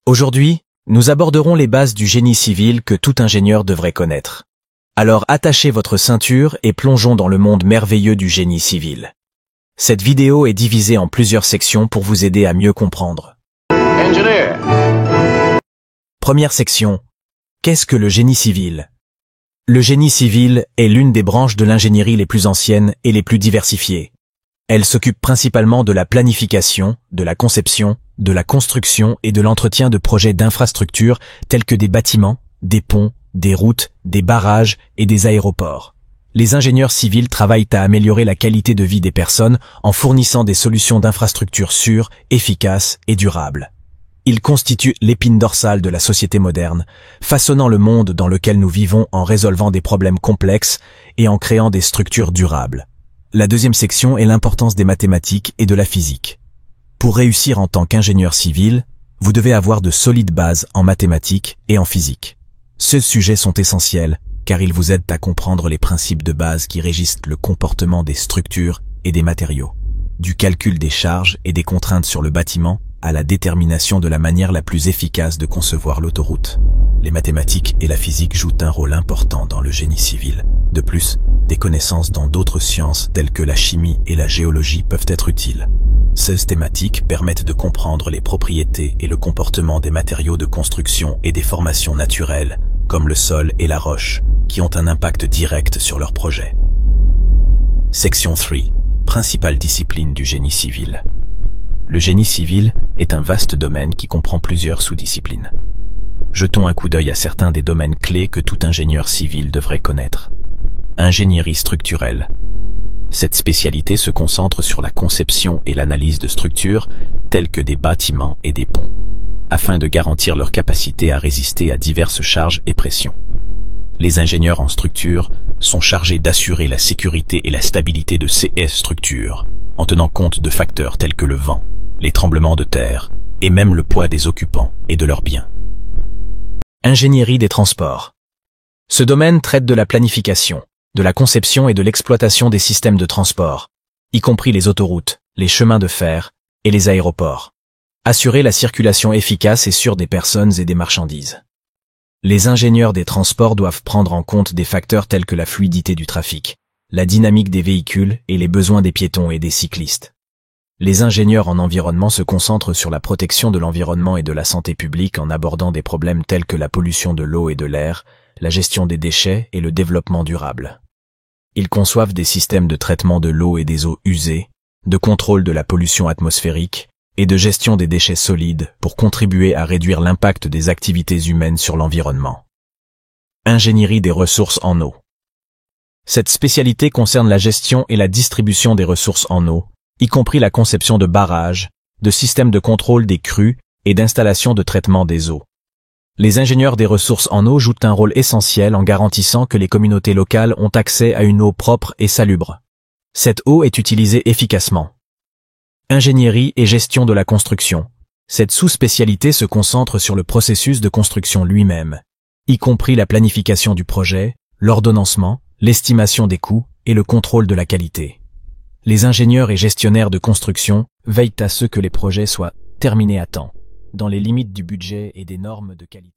Aujourd'hui, nous aborderons les bases du génie civil que tout ingénieur devrait connaître. Alors attachez votre ceinture et plongeons dans le monde merveilleux du génie civil. Cette vidéo est divisée en plusieurs sections pour vous aider à mieux comprendre. Engineer. Première section. Qu'est-ce que le génie civil? Le génie civil est l'une des branches de l'ingénierie les plus anciennes et les plus diversifiées. Elle s'occupe principalement de la planification, de la conception, de la construction et de l'entretien de projets d'infrastructures tels que des bâtiments, des ponts, des routes, des barrages et des aéroports. Les ingénieurs civils travaillent à améliorer la qualité de vie des personnes en fournissant des solutions d'infrastructures sûres, efficaces et durables. Ils constituent l'épine dorsale de la société moderne, façonnant le monde dans lequel nous vivons en résolvant des problèmes complexes et en créant des structures durables. La deuxième section est l'importance des mathématiques et de la physique. Pour réussir en tant qu'ingénieur civil, vous devez avoir de solides bases en mathématiques et en physique. Ces sujets sont essentiels car ils vous aident à comprendre les principes de base qui régissent le comportement des structures et des matériaux. Du calcul des charges et des contraintes sur le bâtiment à la détermination de la manière la plus efficace de concevoir l'autoroute. Les mathématiques et la physique jouent un rôle important dans le génie civil. De plus, des connaissances dans d'autres sciences telles que la chimie et la géologie peuvent être utiles. Ces thématiques permettent de comprendre les propriétés et le comportement des matériaux de construction et des formations naturelles, comme le sol et la roche, qui ont un impact direct sur leur projet. Section 3. Principale discipline du génie civil. Le génie civil est un vaste domaine qui comprend plusieurs sous-disciplines. Jetons un coup d'œil à certains des domaines clés que tout ingénieur civil devrait connaître. Ingénierie structurelle. Cette spécialité se concentre sur la conception et l'analyse de structures telles que des bâtiments et des ponts, afin de garantir leur capacité à résister à diverses charges et pressions. Les ingénieurs en structure sont chargés d'assurer la sécurité et la stabilité de ces structures, en tenant compte de facteurs tels que le vent, les tremblements de terre, et même le poids des occupants et de leurs biens. Ingénierie des transports. Ce domaine traite de la planification, de la conception et de l'exploitation des systèmes de transport, y compris les autoroutes, les chemins de fer et les aéroports. Assurer la circulation efficace et sûre des personnes et des marchandises. Les ingénieurs des transports doivent prendre en compte des facteurs tels que la fluidité du trafic, la dynamique des véhicules et les besoins des piétons et des cyclistes. Les ingénieurs en environnement se concentrent sur la protection de l'environnement et de la santé publique en abordant des problèmes tels que la pollution de l'eau et de l'air, la gestion des déchets et le développement durable. Ils conçoivent des systèmes de traitement de l'eau et des eaux usées, de contrôle de la pollution atmosphérique et de gestion des déchets solides pour contribuer à réduire l'impact des activités humaines sur l'environnement. Ingénierie des ressources en eau. Cette spécialité concerne la gestion et la distribution des ressources en eau, y compris la conception de barrages, de systèmes de contrôle des crues et d'installations de traitement des eaux. Les ingénieurs des ressources en eau jouent un rôle essentiel en garantissant que les communautés locales ont accès à une eau propre et salubre. Cette eau est utilisée efficacement. Ingénierie et gestion de la construction. Cette sous-spécialité se concentre sur le processus de construction lui-même, y compris la planification du projet, l'ordonnancement, l'estimation des coûts et le contrôle de la qualité. Les ingénieurs et gestionnaires de construction veillent à ce que les projets soient terminés à temps, dans les limites du budget et des normes de qualité.